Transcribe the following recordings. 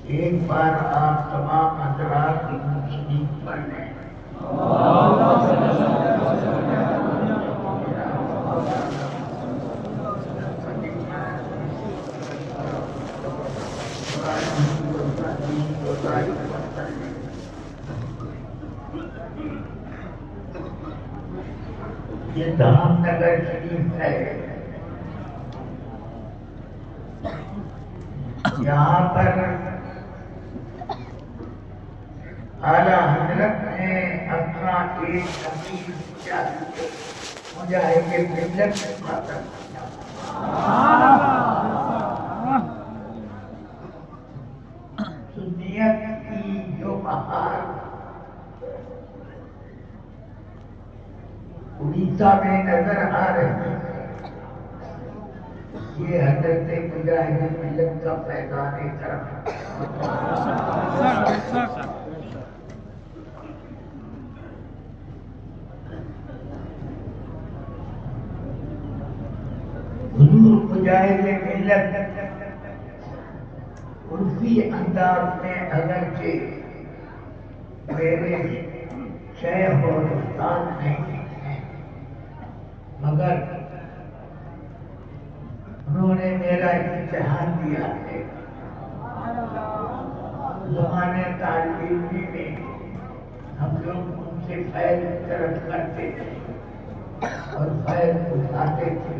ایک بار آپ تمام حضرات کی تشریف پڑھ لیں۔ یہ دھام نگر شریف ہے، یہاں پر اعلیٰ حضرت نے اپنا ایک تقریر مجاہد ملت سے خاطر کیا۔ سنیت کی جو بہار اڑیسہ میں نظر آ رہی ہے، یہ حضرت مجاہد ملت کا فیضان کرم ہے۔ حضور مجاہد ملت عرفی انداز میں اگرچہ میرے شیخ اور استاد نہیں ہیں، مگر انہوں نے میرا امتحان دیا ہے۔ زمانے طالب علمی میں ہم لوگ ان سے فیض طلب کرتے تھے اور فیض اٹھاتے تھے۔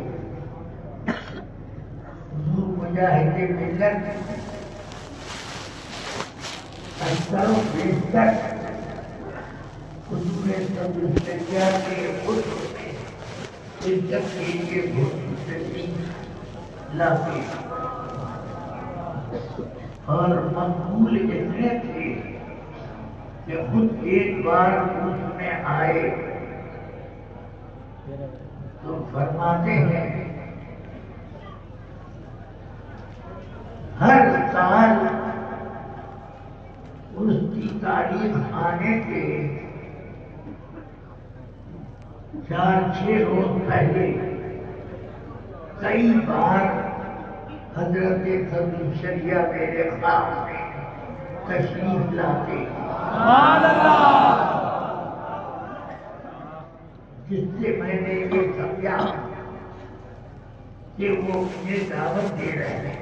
حضور مجاہد ملت اکثر و بیشتر حضور صدیہ کے حسن میں عزت کے لیے لاتے اور مقبول اتنے تھے کہ خود ایک بار اس میں آئے تو فرماتے ہیں ہر سال اس کی تاریخ آنے کے 4-6 روز پہلے کئی بار حضرت فضل شریعہ میرے خواب میں تشریف لاتے، جس سے میں نے یہ سمجھا کہ وہ مجھے دعوت دے رہے ہیں۔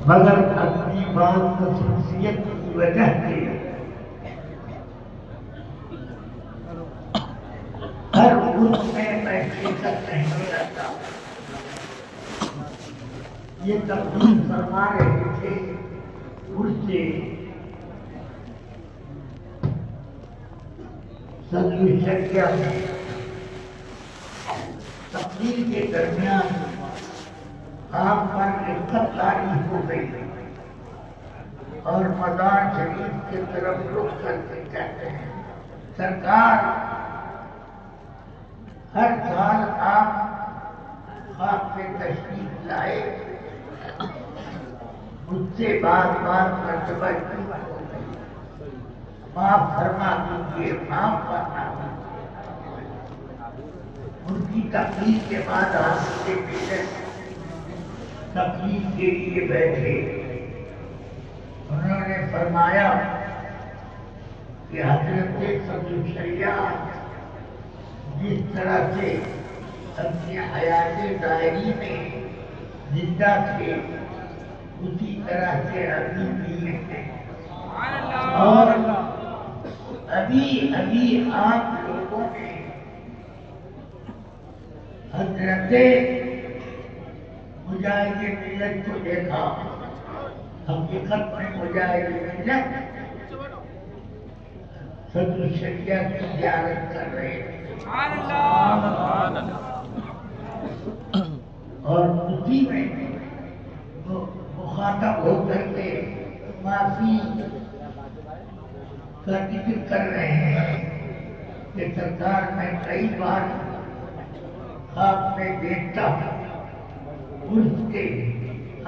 مگر اپنی بات خصوصیت کی وجہ سے ہر اس میں شرکت نہیں کرتا۔ یہ تقریر فرما رہے تھے اس سے صدر شریعہ میں تقریر کے درمیان آپ پر رفت طاری ہو گئی اور مزار شریف کی طرف رخ کر کے کہتے ہیں سرکار ہر سال آپ خواب میں تشریف لائے، مجھ سے بار بار مرتبہ کی ہو گئی، معاف فرما دیجیے، معاف فرما دیجیے۔ ان کی تقریر کے بعد آپ سے پیچھے تقریر کے لیے بیٹھے، انہوں نے فرمایا کہ حضرت فضل شریعہ جس طرح سے اپنی حیات ظاہری میں زندہ تھے اسی طرح سے ابھی بھی ہیں، اور ابھی آپ لوگوں نے حضرت مجاہد ملت کو دیکھا۔ حقیقت میں مجاہد ملت صدر شریعہ کی زیارت کر رہے تھے اور اسی میں مخاطب ہو کر کے معافی کا ذکر کر رہے ہیں کہ سرکار میں کئی بار خواب میں دیکھتا ہوں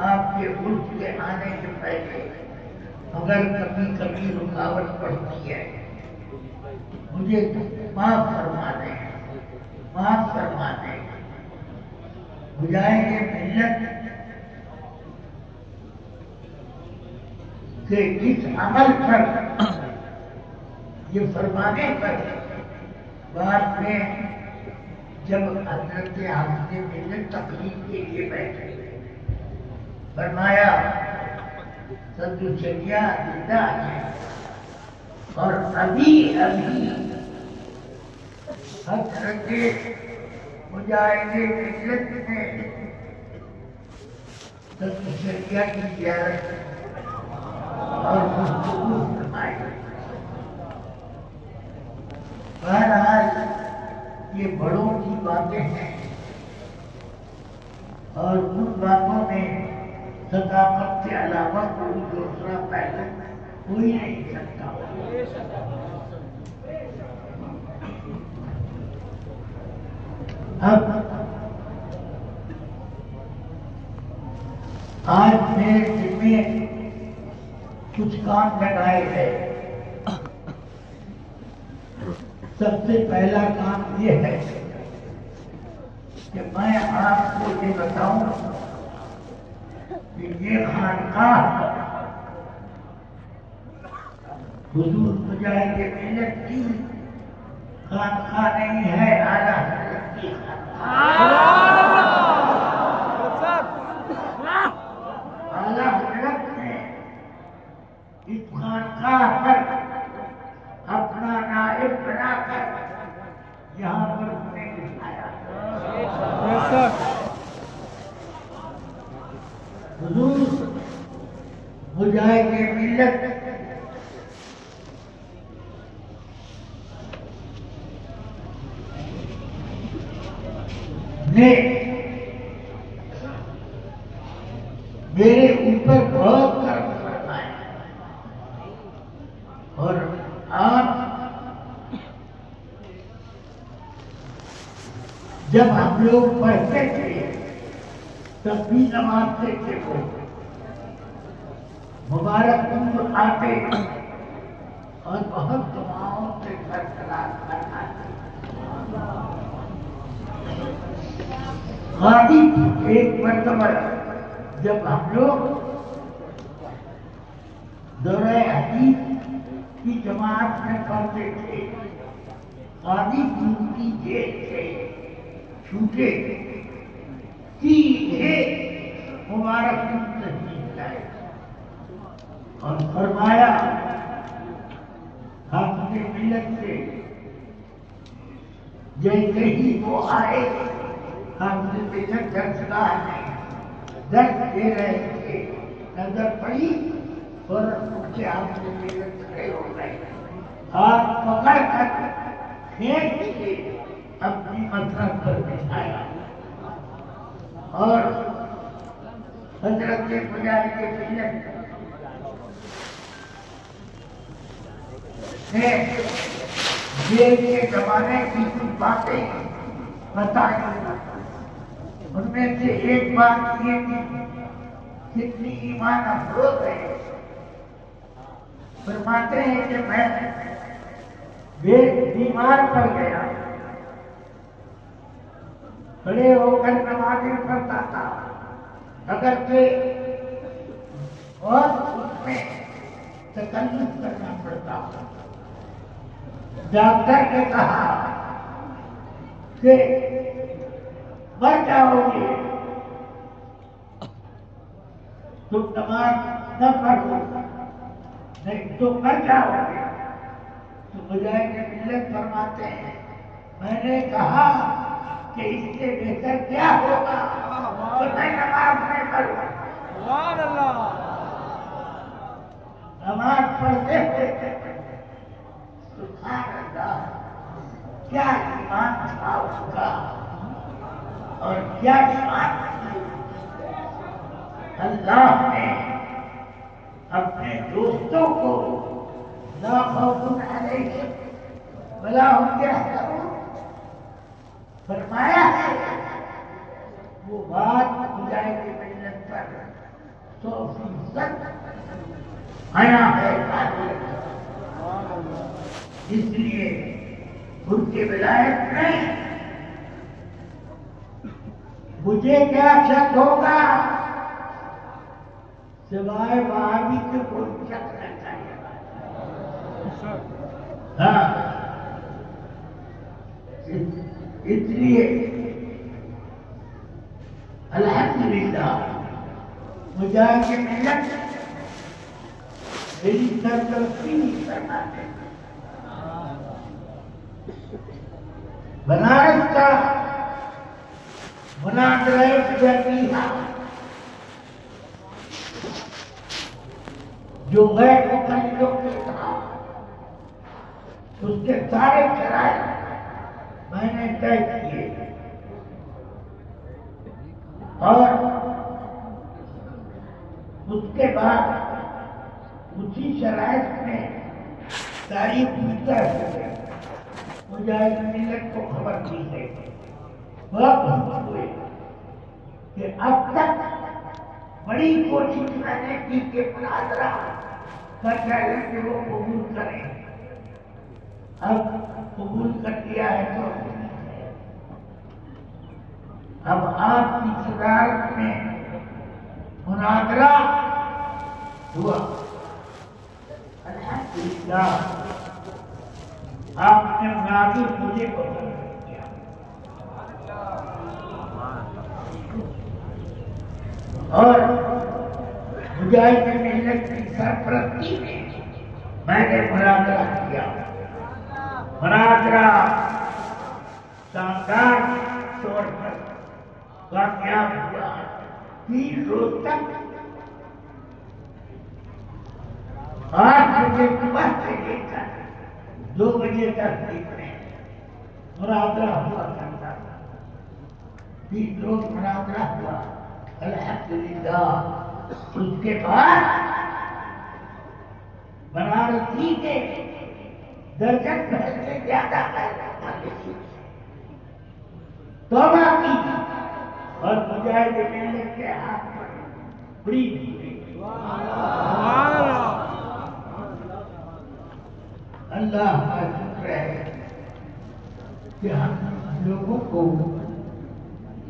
آپ کے ملک کے آنے سے پہلے مگر کبھی کبھی رکاوٹ پڑتی ہے، مجھے معاف فرما دیں، معاف فرما دیں۔ بجائے کہ ملت کہ اس عمل پر یہ فرمانے پر بعد میں جب حضرت حافظ ملت تقریر کے لیے بیٹھے فرمایا صدر شریعہ زندہ ہے اور ابھی حضرت مجاہد ملت نے صدر شریعہ کی زیارت اور گفتگو فرمائی۔ بہرحال یہ بڑوں کی باتیں ہیں اور ان باتوں میں صداقت کے علاوہ کوئی دوسرا پہلو کوئی نہیں سکتا۔ اب آج میرے دل میں کچھ کام لگائے ہیں۔ سب سے پہلا کام یہ ہے کہ میں آپ کو یہ بتاؤں کہ یہ خانقاہ حضور مجاہد ملت کی خانقاہ نہیں ہے، اعلیٰ حضرت کی خانقاہ۔ اعلیٰ حضرت نے اس خانقاہ پر اپنا نائب بنا کر یہاں پر انہیں بٹھایا۔ حضور مجاہد ملت نے میرے اوپر بہت کرم فرمایا اور آپ جب ہم لوگ پڑھتے تھے تب بھی نمازتے تھے، وہ مبارک عمر آتے اور بہت دعاؤں سے سرفراز کرناتے۔ غالب ایک مرتبہ جب ہم لوگ دورہ حدیث کی جماعت میں پڑھتے تھے، غالب کی جیل سے چھوٹے سیدھے مبارک تشریف لائے اور فرمایا حافظ ملت سے جیسے ہی وہ آئے، حافظ ملت درسگاہ میں درس دے رہے تھے، نظر پڑی اور ان کے حافظ ملت کھڑے ہو گئے، ہاتھ پکڑ کر کھینچ کے اپنی مسرت پر بٹھایا اور حضرت مجاہد ملت نے جیل کے زمانے کی کچھ باتیں بتائی۔ ان میں سے ایک بات یہ تھی کتنی ایمان افروز ہے، فرماتے ہیں کہ میں بیمار پڑ گیا، کھڑے ہو کر نمازیں پڑھتا تھا، اگرچہ اور اس میں تکلف کرنا پڑتا۔ ڈاکٹر نے کہا کہ مر جاؤ گے تم نماز نہ پڑھو، نہیں تو مر جاؤ گے۔ تو مجاہد ملت فرماتے ہیں میں نے کہا کہ اس سے بہتر کیا ہوگا کہ میں نماز نہیں پڑھوں۔ نماز پڑھتے ہوئے سبحان اللہ، کیا ایمان تھا اس کا اور کیا ایمان تھی۔ اللہ نے اپنے دوستوں کو لا خوف علیہم ولا هم يحزنون فرمایا ہے، وہ بات مجاہد ملت پر 100% آیا ہے اس لیے ان کی ولایت میں مجھے کیا شک ہوگا سوائے وہابی کے کوئی شک نہ چاہیے. ہاں اس لیے الحمدللہ مجاہد ملت میری سرپرستی نہیں فرماتے. بنارس کا مناظرہ فقیہ جو غیر مقلدوں کے تھا اس کے سارے شرائط میں نے طے کیے اور اس کے بعد اسی شرائط میں تاریخ ہوئے مجاہد ملت کو خبر دی ہے. بہت خوش ہوئے کہ اب تک بڑی کوشش میں نے کی کہ مناظرہ کا چیلنج وہ قبول کریں. اب قبول کر دیا ہے تو اب آپ کی صدارت میں مناظرہ ہوا. الحمدللہ آپ نے مناظر مجھے پسند کیا اور مجاہد ملت کی سرپرستی میں نے مناظرہ کیا. مناظرہ شاندار طور پر کامیاب ہوا. 3 روز تک 8 بجے صبح سے لے کر 2 بجے تک مناظرہ ہوا کرتا تھا. 3 روز مناظرہ ہوا الحمدللہ. اس کے بعد بنارسی کے درجن بھر سے زیادہ توبہ کی اور مجاہد ملت کے ہاتھ پر بڑی اللہ کا شکر ہے کہ ہم لوگوں کو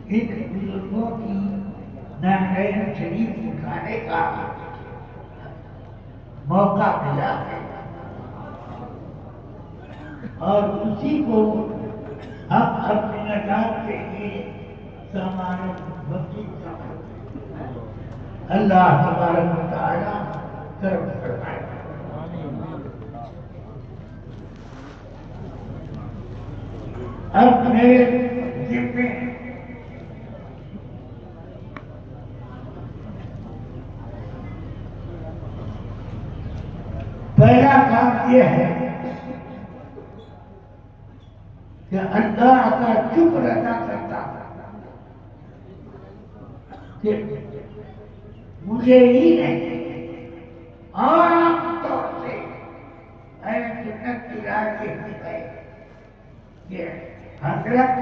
ان بزرگوں کی نعرین شریف اٹھانے کا موقع ملا ہے اور اسی کو ہم اپنی نجات کے لیے سامان وسیع سمجھتے ہیں. اللہ تبارک و تعالیٰ کرم فرمائے. اب میرے ذمے پہلا کام یہ ہے کہ اللہ کا شکر ادا کرتا کہ مجھے ہی نہیں عام طور سے اہل سنت کی رائے یہ ہے کہ حضرت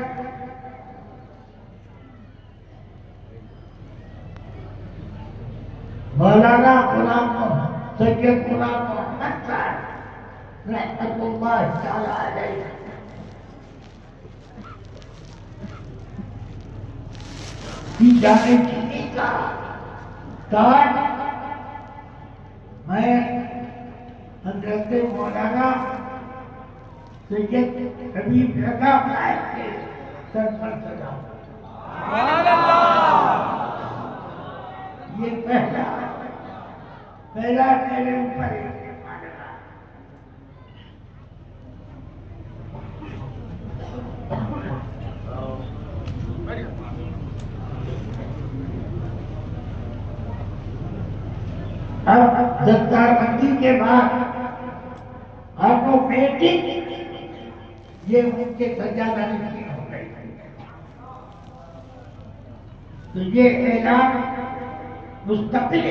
مولانا سید غلام محمد صاحب رحمۃ اللہ تعالی علیہ کی جانب چینی کا تاج میں حضرت مولانا سید حبیب رضا صاحب کے سر پر سجا. یہ پہلا میرے اوپر اب دستار بندی کے بعد آٹومیٹک یہ ان کے سجادہ نشین ہو گئی. تو یہ اعلان مستقل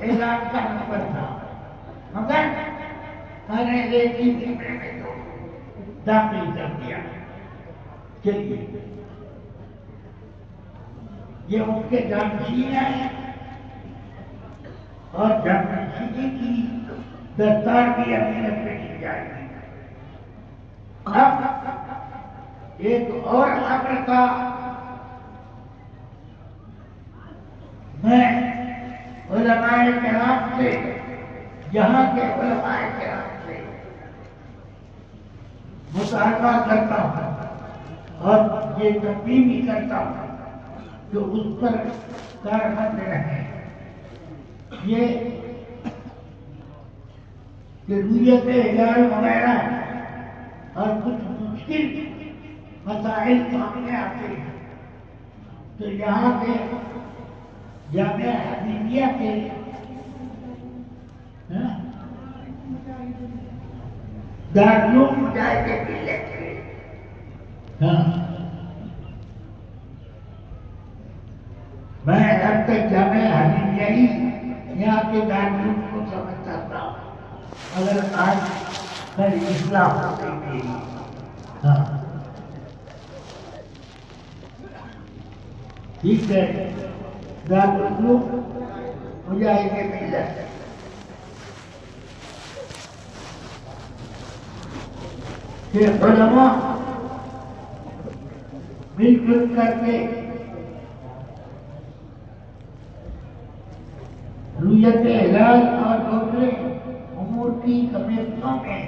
اعلان کا نمبر تھا مگر میں نے ایک ہی دن میں تو داخل کر دیا. چلیے یہ ان کے جانشین ہیں اور جانشین کسی کی دستار کی اہمیت پہ کی جائے گی. اب ایک اور امر کا میں علماء کرام سے، یہاں کے علماء کرام سے مطالبہ کرتا ہوں اور یہ تنبیہ بھی کرتا ہوں کہ اس پر کاربند رہیں. یہ کہ رویت ہلال وغیرہ اور کچھ مشکل مسائل سامنے آتے ہیں تو یہاں کے جامعہ حبیبیہ کے دارالعلوم مجاہد ملت کے میں اب تک جامعہ حبیبیہ ہی یہاں کے دارالعلوم کو سمجھتا تھا. اگر آج کل اصلاح ہو گئی ٹھیک ہے. دارالعلوم مجاہد ملت کہ علماء مل جل کر کے رویت ہلال اور دوسرے امور کی کمیٹیوں میں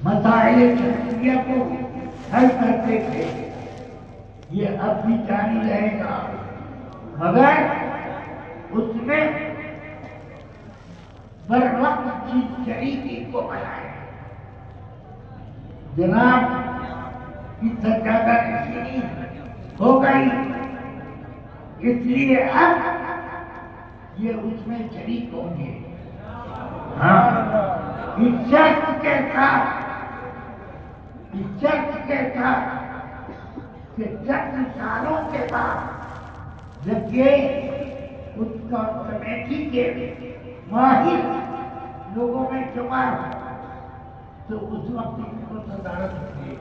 مسائل شخصیہ کو حل کرتے تھے. یہ اب بھی جاری رہے گا مگر اس میں بر وقت شریکی کو بنائے. جناب کی سجادہ نشینی ہو گئی اس لیے اب یہ اس میں شریک ہوں گے. ہاں اس شرط کے ساتھ کہ چند سالوں کے بعد جب یہ اس کا کمیٹی کے ماہر لوگوں میں شمار ہو تو اس وقت ان کو صدارت ہوگی.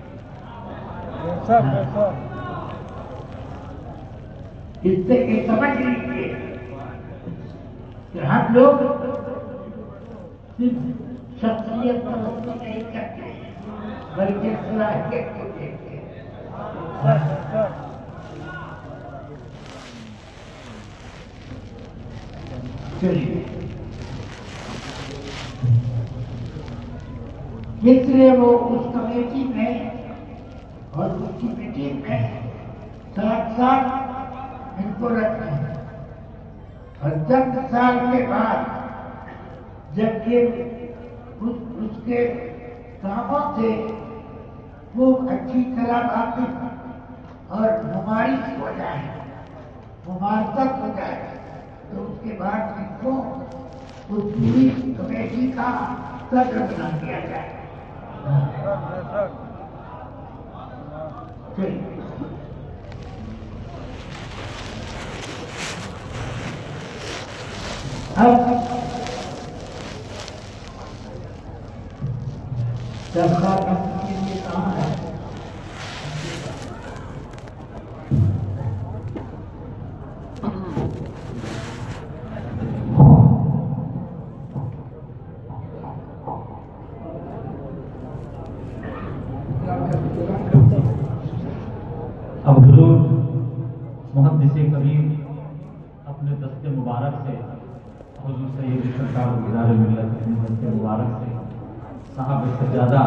اس سے یہ سمجھ لیجیے کہ ہم لوگ صرف شخصیت پرستی نہیں کرتے بلکہ صلاحیت کو دیکھتے ہیں. چلیے اس لیے وہ اس کمیٹی میں اور اس کی میٹنگ میں ساتھ ساتھ ان کو رکھتے ہیں. اور چند سال کے بعد جب یہ اس کے کاموں سے خوب اچھی طرح واقف اور ممارس ہو جائے، ممارست ہو جائے تو اس کے بعد ان کو اس پوری کمیٹی کا صدر بنا دیا جائے. اب درخواست کے لیے کام ہے. اب حضور محدث کریم اپنے دست مبارک سے حضور سید سرکار گزار ملت اپنے دست مبارک سے صاحب سجادہ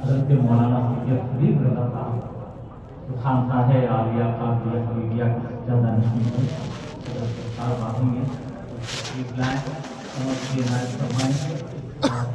حضرت مولانا سید فرید رضا صاحب خانقاہ عالیہ قادریہ حبیبیہ کی سجادہ نشین کو سرکار باغیں گے تشریف لائیں اور اس کی عنایت فرمائیں.